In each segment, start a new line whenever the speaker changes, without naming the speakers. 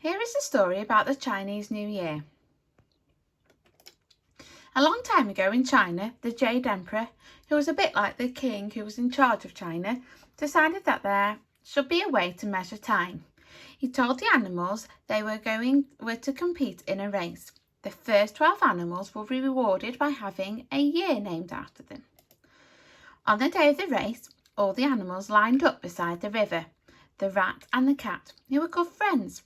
Here is a story about the Chinese New Year. A long time ago in China, the Jade Emperor, who was a bit like the king who was in charge of China, decided that there should be a way to measure time. He told the animals they were to compete in a race. The first 12 animals will be rewarded by having a year named after them. On the day of the race, all the animals lined up beside the river. The rat and the cat, who were good friends,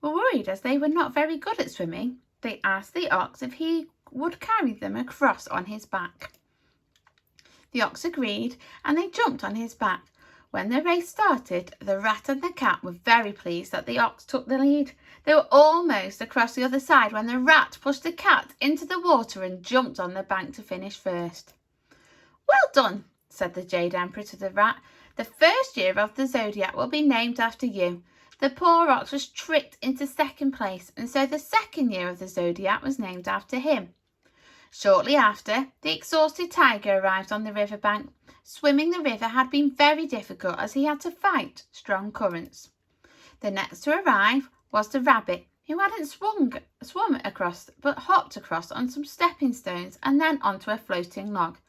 were worried as they were not very good at swimming. They asked the ox if he would carry them across on his back. The ox agreed and they jumped on his back. When the race started, the rat and the cat were very pleased that the ox took the lead. They were almost across the other side when the rat pushed the cat into the water and jumped on the bank to finish first. "Well done," said the Jade Emperor to the rat. "The first year of the zodiac will be named after you." The poor ox was tricked into second place, and so the second year of the zodiac was named after him. Shortly after, the exhausted tiger arrived on the river bank. Swimming the river had been very difficult as he had to fight strong currents. The next to arrive was the rabbit, who hadn't swum across but hopped across on some stepping stones and then onto a floating log,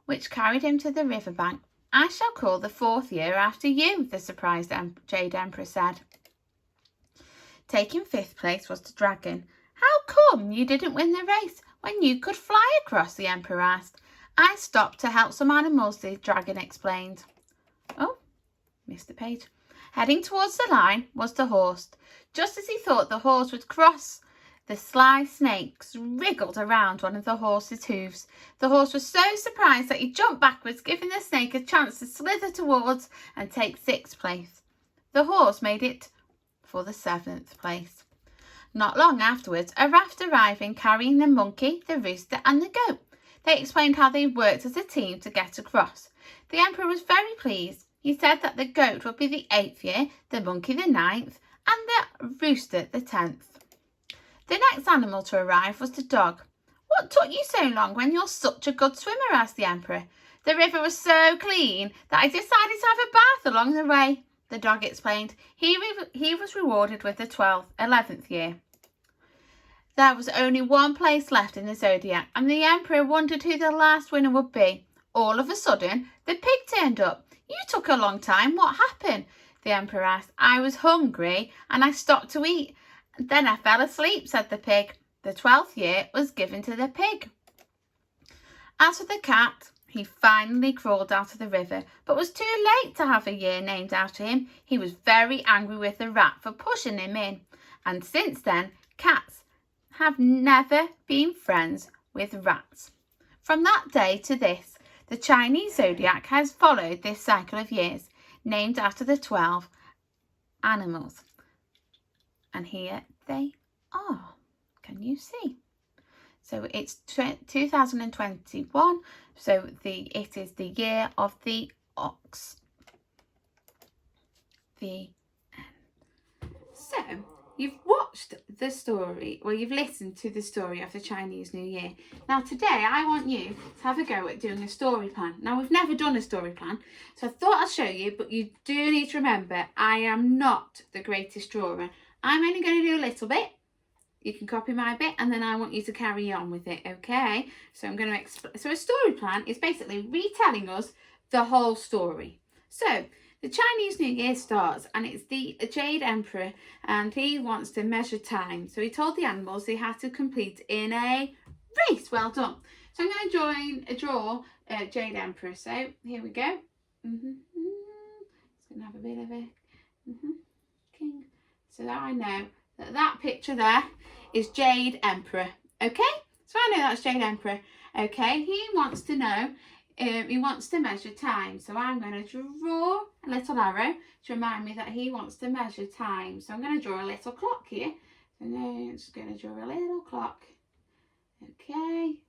which carried him to the river bank. "I shall call the fourth year after you," the surprised Jade Emperor said. Taking fifth place was the dragon. "How come you didn't win the race when you could fly across?" the Emperor asked. "I stopped to help some animals," the dragon explained. Oh, missed the page. Heading towards the line was the horse. Just as he thought the horse would cross, the sly snakes wriggled around one of the horse's hooves. The horse was so surprised that he jumped backwards, giving the snake a chance to slither towards and take sixth place. The horse made it for the seventh place. Not long afterwards, a raft arrived carrying the monkey, the rooster and the goat. They explained how they worked as a team to get across. The Emperor was very pleased. He said that the goat would be the 8th year, the monkey the 9th and the rooster the 10th. The next animal to arrive was the dog. "What took you so long when you're such a good swimmer?" asked the Emperor. "The river was so clean that I decided to have a bath along the way," the dog explained. He was rewarded with the 11th year. There was only one place left in the zodiac, and the Emperor wondered who the last winner would be. All of a sudden, the pig turned up. "You took a long time. What happened?" the Emperor asked. "I was hungry and I stopped to eat. Then I fell asleep," said the pig. The 12th year was given to the pig. As for the cat, he finally crawled out of the river, but was too late to have a year named after him. He was very angry with the rat for pushing him in, and since then, cats have never been friends with rats. From that day to this, the Chinese zodiac has followed this cycle of years, named after the 12 animals. And here they are. Can you see? So it's 2021. So it is the year of the ox. So you've watched the story, well, you've listened to the story of the Chinese New Year. Now today I want you to have a go at doing a story plan. Now we've never done a story plan, so I thought I'd show you, but you do need to remember I am not the greatest drawer. I'm only going to do a little bit. You can copy my bit and then I want you to carry on with it, okay? So I'm going to explain. So a story plan is basically retelling us the whole story. So the Chinese New Year starts and it's the Jade Emperor and he wants to measure time. So he told the animals they had to compete in a race. Well done. So I'm going to draw Jade Emperor. So here we go. It's going to have a bit of a king. So that I know that picture there is Jade Emperor. Okay, so I know that's Jade Emperor. Okay, he wants to know, he wants to measure time. So I'm going to draw a little arrow to remind me that he wants to measure time. So I'm going to draw a little clock here. So I'm just going to draw a little clock. Okay,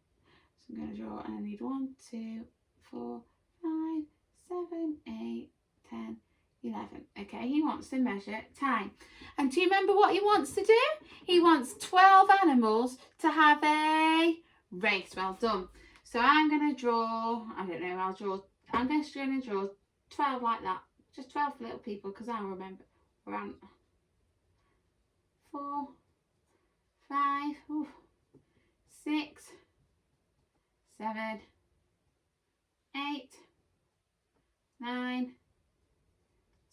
so I'm going to draw, and I need 1, 2, 4, 5, 7, 8, 10, 11. Okay, he wants to measure time. And do you remember what he wants to do? He wants 12 animals to have a race. Well done. So I'm going to draw, I'm just going to draw 12 like that. Just 12 little people because I'll remember. 7, 8, 9,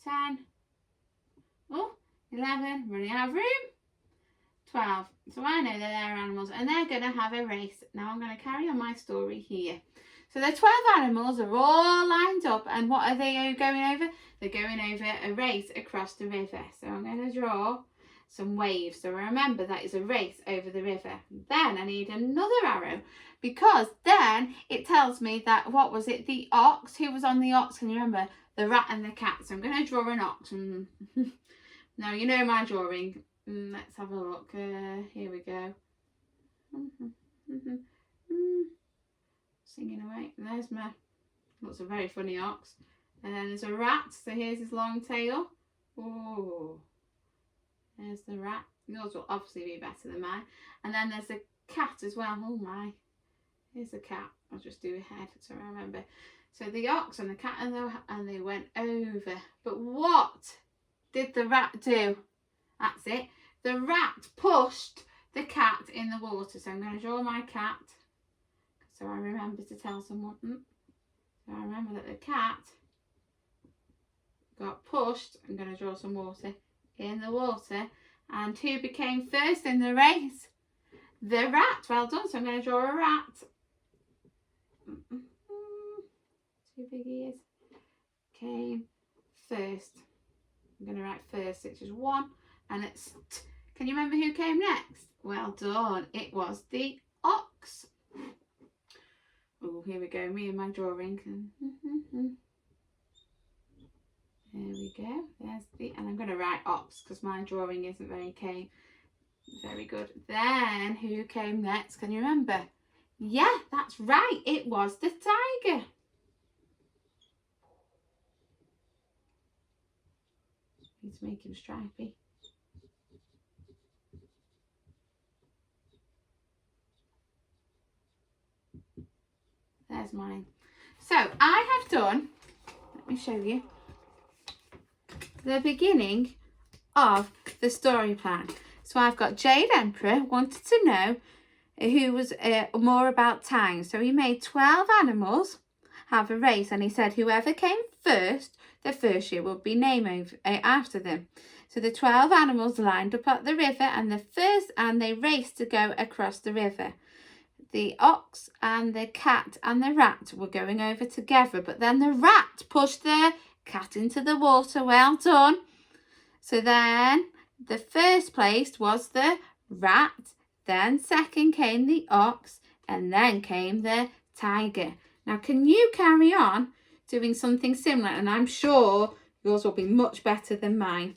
10, 11, running out of room, 12. So I know that they're animals and they're going to have a race. Now I'm going to carry on my story here. So the 12 animals are all lined up, and what are they going over? They're going over a race across the river. So I'm going to draw some waves. So remember that is a race over the river. Then I need another arrow, because then it tells me that, what was it, the ox? Who was on the ox? Can you remember? The rat and the cat. So I'm going to draw an ox. Now you know my drawing. Let's have a look. Here we go. Singing away. There's my, looks a very funny ox. And then there's a rat. So here's his long tail. Oh, there's the rat. Yours will obviously be better than mine. And then there's a cat as well. Oh my. Here's the cat. I'll just do a head so I remember. So the ox and the cat and they went over. But what did the rat do? That's it. The rat pushed the cat in the water. So I'm going to draw my cat. So I remember to tell someone. So I remember that the cat got pushed. I'm going to draw some water in the water. And who became first in the race? The rat. Well done. So I'm going to draw a rat. 2 big ears. Came first. I'm going to write first, which is 1. And it's can you remember who came next? Well done. It was the ox. Oh, here we go. Me and my drawing. There we go. There's the, and I'm going to write ox because my drawing isn't very good. Then who came next? Can you remember? Yeah, that's right. It was the tiger. Need to make him stripy. There's mine. So I have done, let me show you, the beginning of the story plan. So I've got Jade Emperor wanted to know who was more about time. So he made 12 animals have a race, and he said whoever came first, the first year would be named after them. So the 12 animals lined up at the river, and they raced to go across the river. The ox and the cat and the rat were going over together, but then the rat pushed the cat into the water. Well done. So then the first place was the rat, then second came the ox, and then came the tiger. Now can you carry on doing something similar? And I'm sure yours will be much better than mine.